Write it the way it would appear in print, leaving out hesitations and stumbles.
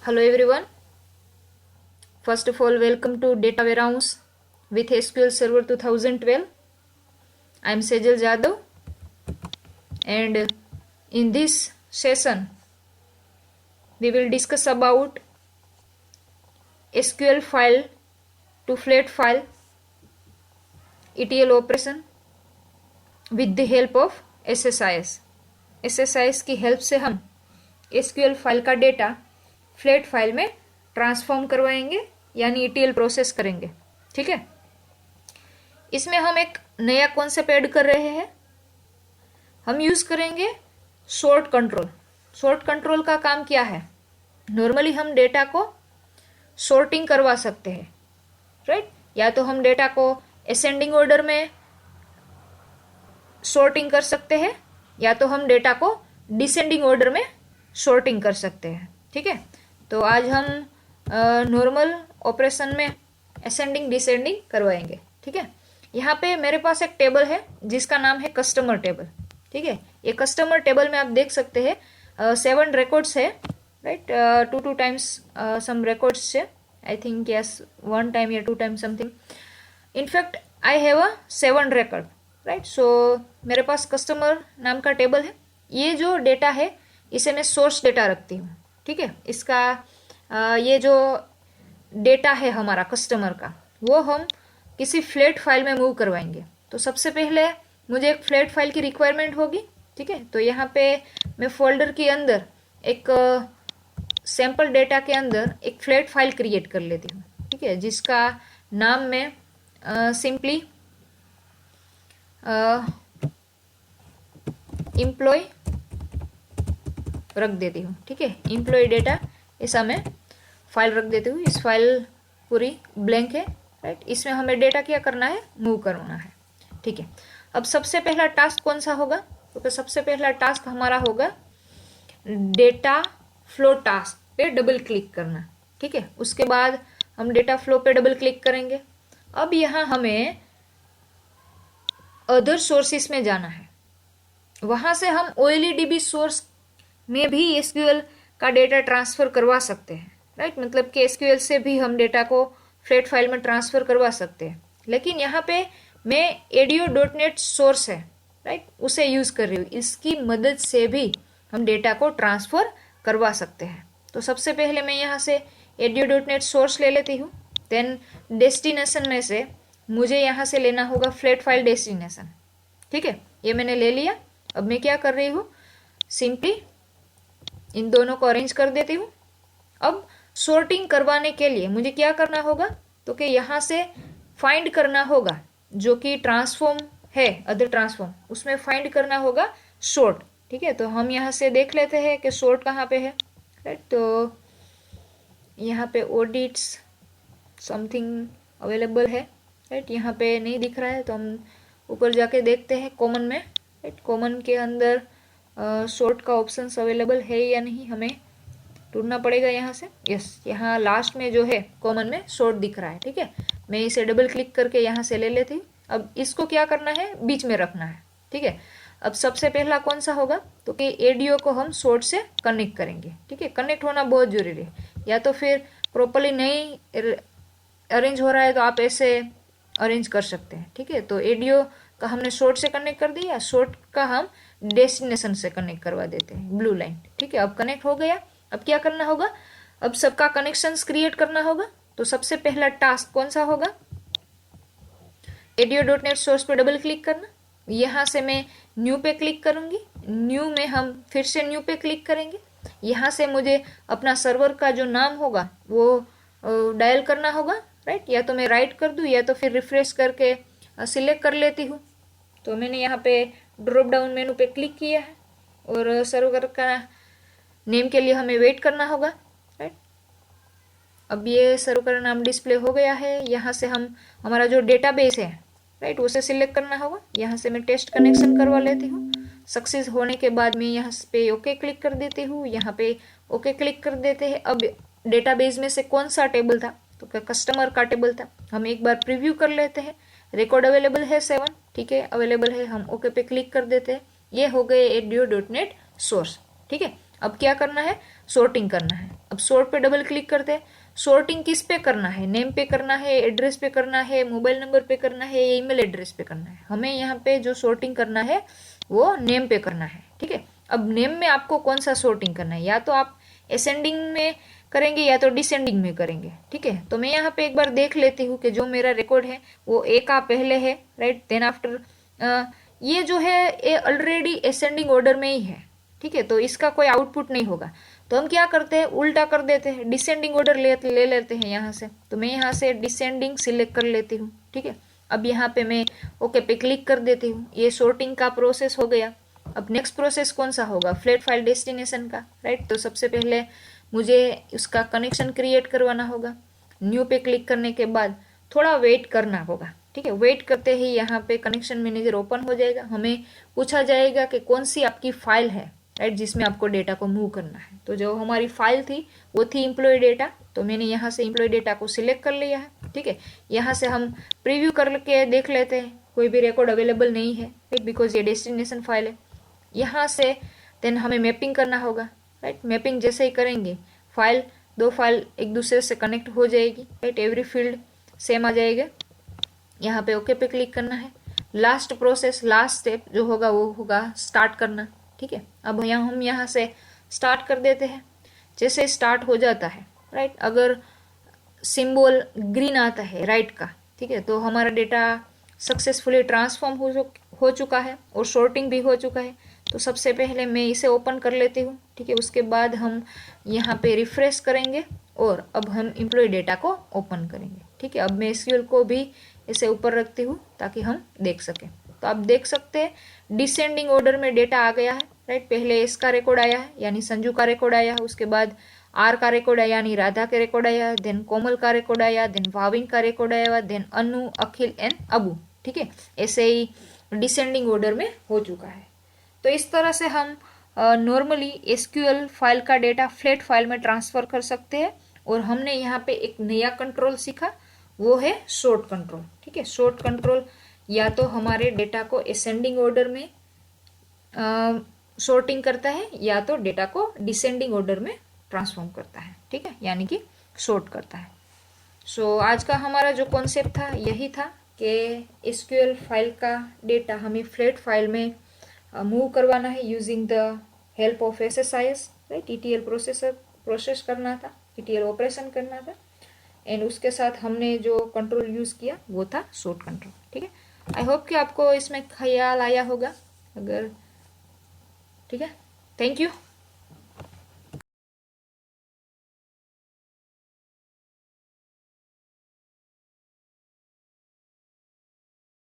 Hello everyone. First of all, welcome to Data Warehouse with SQL Server 2012. I am Sejal Jadhav, and in this session we will discuss about SQL file to flat file ETL operation with the help of SSIS. SSIS की help से हम SQL file का data flat file में transform करवाएंगे यानी ETL process करेंगे। ठीक है, इसमें हम एक नया कॉन्सेप्ट ऐड कर रहे हैं। हम यूज करेंगे सॉर्ट कंट्रोल। सॉर्ट कंट्रोल का काम क्या है? नॉर्मली हम डेटा को सॉर्टिंग करवा सकते हैं, राइट? या तो हम डेटा को असेंडिंग ऑर्डर में सॉर्टिंग कर सकते हैं या तो हम डेटा को डिसेंडिंग ऑर्डर में सॉर्टिंग कर सकते हैं। ठीक है, तो आज हम नॉर्मल ऑपरेशन में असेंडिंग डिसेंडिंग करवाएंगे। ठीक है, यहाँ पे मेरे पास एक टेबल है जिसका नाम है कस्टमर टेबल। ठीक है, ये कस्टमर टेबल में आप देख सकते हैं 7 रिकॉर्ड्स है, राइट? 2 टाइम्स सम रिकॉर्ड्स है, आई थिंक यस 1 टाइम या 2 time something. In fact I have 7 record, right? So मेरे पास कस्टमर नाम का टेबल है। ये जो डेटा है इसे मैं सोर्स डेटा रखती हूँ। ठीक है, इसका ये जो डेटा है हमारा कस्टमर का वो हम किसी फ्लैट फाइल में मूव करवाएंगे। तो सबसे पहले मुझे एक फ्लैट फाइल की रिक्वायरमेंट होगी। ठीक है, तो यहाँ पे मैं फोल्डर के अंदर एक सैंपल डेटा के अंदर एक फ्लैट फाइल क्रिएट कर लेती हूँ। ठीक है, जिसका नाम मैं सिंपली एम्प्लॉय रख देती हूँ। ठीक है, एम्प्लॉय डेटा ऐसा मैं फाइल रख देती हूँ। इस फाइल पूरी ब्लैंक है, राइट? इसमें हमें डेटा क्या करना है? मूव करना है। ठीक है, अब सबसे पहला टास्क कौन सा होगा? तो सबसे पहला टास्क हमारा होगा डेटा फ्लो टास्क पे डबल क्लिक करना। ठीक है, उसके बाद हम डेटा फ्लो पे डबल क्लिक करेंगे। अब यहाँ हमें अदर सोर्सेस में जाना है। वहां से हम OLEDB सोर्स में भी SQL का डेटा ट्रांसफर करवा सकते हैं, राइट? मतलब कि SQL से भी हम डेटा को फ्लैट फाइल में ट्रांसफर करवा सकते हैं। लेकिन यहाँ पे मैं ADO.NET सोर्स है, राइट, उसे यूज कर रही हूँ। इसकी मदद से भी हम डेटा को ट्रांसफर करवा सकते हैं। तो सबसे पहले मैं यहाँ से ADO.NET सोर्स ले लेती हूँ। देन डेस्टिनेशन में से मुझे यहाँ से लेना होगा फ्लैट फाइल डेस्टिनेशन। ठीक है, ये मैंने ले लिया। अब मैं क्या कर रही हूँ? सिंपली इन दोनों को अरेंज कर देती हूँ। अब सॉर्टिंग करवाने के लिए मुझे क्या करना होगा? तो कि यहाँ से फाइंड करना होगा जो कि ट्रांसफॉर्म है, अदर ट्रांसफॉर्म, उसमें फाइंड करना होगा सॉर्ट। ठीक है, तो हम यहाँ से देख लेते हैं कि सॉर्ट कहाँ पे है, राइट? तो यहाँ पे ऑडिट्स समथिंग अवेलेबल है, राइट? यहाँ पे नहीं दिख रहा है तो हम ऊपर जाके देखते हैं कॉमन में, राइट? कॉमन के अंदर सॉर्ट का ऑप्शन अवेलेबल है या नहीं हमें ढूंढना पड़ेगा यहाँ से। यस, यहाँ लास्ट में जो है कॉमन में सॉर्ट दिख रहा है। ठीक है, मैं इसे डबल क्लिक करके यहाँ से ले लेती हूँ। अब इसको क्या करना है? बीच में रखना है। ठीक है, अब सबसे पहला कौन सा होगा? तो कि ADO को हम सॉर्ट से कनेक्ट करेंगे। ठीक है, कनेक्ट होना बहुत जरूरी है। या तो फिर प्रॉपरली नहीं अरेंज हो रहा है तो आप ऐसे अरेंज कर सकते हैं। ठीक है, तो ADO का हमने सॉर्ट से कनेक्ट कर दिया, सॉर्ट का हम डेस्टिनेशन से कनेक्ट करवा देते हैं, ब्लू लाइन। ठीक है, अब कनेक्ट हो गया। अब क्या करना होगा? अब सबका कनेक्शंस क्रिएट करना होगा। तो सबसे पहला टास्क कौन सा होगा? ADO.NET सोर्स पे डबल क्लिक करना। यहाँ से मैं न्यू पे क्लिक करूंगी। न्यू में हम फिर से न्यू पे क्लिक करेंगे। यहाँ से मुझे अपना सर्वर का जो नाम होगा वो डायल करना होगा, राइट? या तो मैं राइट कर दूं या तो फिर रिफ्रेश करके सिलेक्ट कर लेती हूँ। तो मैंने यहाँ पे ड्रॉप डाउन मेनू पे क्लिक किया है और सर्वर का नेम के लिए हमें वेट करना होगा, राइट? अब ये सर्वर का नाम डिस्प्ले हो गया है। यहाँ से हम हमारा जो डेटाबेस है, राइट, उसे सिलेक्ट करना होगा। यहाँ से मैं टेस्ट कनेक्शन करवा लेती हूँ। सक्सेस होने के बाद मैं यहाँ पे ओके क्लिक कर देती हूँ। यहाँ पे ओके क्लिक कर देते हैं। अब डेटाबेस में से कौन सा टेबल था? तो क्या कस्टमर का टेबल था। हम एक बार प्रीव्यू कर लेते हैं। रिकॉर्ड अवेलेबल है 7, ठीक है, अवेलेबल है। हम ओके पे क्लिक कर देते हैं। ये हो गए ADO.NET सोर्स। ठीक है, अब क्या करना है? सॉर्टिंग करना है। अब अब सोर्ट पे डबल क्लिक करते हैं। सोर्टिंग किस पे करना है, नेम पे करना है, एड्रेस पे करना है, मोबाइल नंबर पे करना है, या ईमेल एड्रेस पे करना है। हमें यहाँ पे जो सोर्टिंग करना है वो नेम पे करना है, ठीक है। अब नेम में आपको कौन सा सोर्टिंग करना है, या तो आप असेंडिंग में करेंगे या तो डिसेंडिंग में करेंगे, ठीक है। तो मैं यहाँ पे एक बार देख लेती हूँ कि जो मेरा रिकॉर्ड है वो ए का पहले है, राइट, देन आफ्टर ये जो है ये ऑलरेडी असेंडिंग ऑर्डर में ही है, ठीक है। तो इसका कोई आउटपुट नहीं होगा, तो हम क्या करते हैं, उल्टा कर देते हैं, डिसेंडिंग ऑर्डर ले लेते हैं यहाँ से। तो मैं यहाँ से डिसेंडिंग सिलेक्ट कर लेती हूँ, ठीक है। अब यहाँ पे मैं ओके पे क्लिक कर देती हूँ, ये सॉर्टिंग का प्रोसेस हो गया। अब नेक्स्ट प्रोसेस कौन सा होगा, फ्लैट फाइल डेस्टिनेशन का, राइट। तो सबसे पहले मुझे उसका कनेक्शन क्रिएट करवाना होगा। न्यू पे क्लिक करने के बाद थोड़ा वेट करना होगा, ठीक है। वेट करते ही यहाँ पे कनेक्शन मैनेजर ओपन हो जाएगा। हमें पूछा जाएगा कि कौन सी आपकी फाइल है, राइट, जिसमें आपको डेटा को मूव करना है। तो जो हमारी फाइल थी वो थी एम्प्लॉय डेटा, तो मैंने यहाँ से एम्प्लॉय डेटा को सिलेक्ट कर लिया है, ठीक है। यहाँ से हम प्रीव्यू करके देख लेते हैं, कोई भी रिकॉर्ड अवेलेबल नहीं है, राइट, बिकॉज ये डेस्टिनेशन फाइल है। यहाँ से देन हमें मैपिंग करना होगा, राइट। मैपिंग जैसे ही करेंगे दो फाइल एक दूसरे से कनेक्ट हो जाएगी, राइट, एवरी फील्ड सेम आ जाएगा। यहाँ पे ओके पे क्लिक करना है। लास्ट प्रोसेस, लास्ट स्टेप जो होगा वो होगा स्टार्ट करना, ठीक है। अब हम यहाँ से स्टार्ट कर देते हैं। जैसे स्टार्ट हो जाता है, राइट, अगर सिंबल ग्रीन आता है राइट का, ठीक है, तो हमारा डेटा सक्सेसफुली ट्रांसफॉर्म हो चुका है और सॉर्टिंग भी हो चुका है। तो सबसे पहले मैं इसे ओपन कर लेती हूँ, ठीक है। उसके बाद हम यहाँ पे रिफ्रेश करेंगे और अब हम एम्प्लॉय डेटा को ओपन करेंगे, ठीक है। अब मैं एसक्यूएल को भी इसे ऊपर रखती हूँ ताकि हम देख सकें। तो आप देख सकते हैं डिसेंडिंग ऑर्डर में डेटा आ गया है, राइट। पहले एस का रिकॉर्ड आया है यानी संजू का रिकॉर्ड आया है, उसके बाद आर का रिकॉर्ड आया यानी राधा का रिकॉर्ड आया, देन कोमल का रिकॉर्ड आया, देन भाविन का रिकॉर्ड आया, देन अनु, अखिल एंड अबू, ठीक है। ऐसे ही डिसेंडिंग ऑर्डर में हो चुका है। तो इस तरह से हम नॉर्मली एसक्यूएल फाइल का डेटा फ्लैट फाइल में ट्रांसफर कर सकते हैं। और हमने यहाँ पे एक नया कंट्रोल सीखा, वो है सॉर्ट कंट्रोल, ठीक है। सॉर्ट कंट्रोल या तो हमारे डेटा को असेंडिंग ऑर्डर में सॉर्टिंग करता है या तो डेटा को डिसेंडिंग ऑर्डर में ट्रांसफॉर्म करता है, ठीक है, यानी कि सॉर्ट करता है। सो आज का हमारा जो कॉन्सेप्ट था यही था कि एसक्यूएल फाइल का डेटा हमें फ्लैट फाइल में मूव करवाना है using the help of SSIS, right. ETL process करना था, ईटीएल ऑपरेशन करना था, एंड उसके साथ हमने जो कंट्रोल यूज किया वो था सॉर्ट कंट्रोल, ठीक है। आई होप कि आपको इसमें ख्याल आया होगा, अगर ठीक है। Thank you.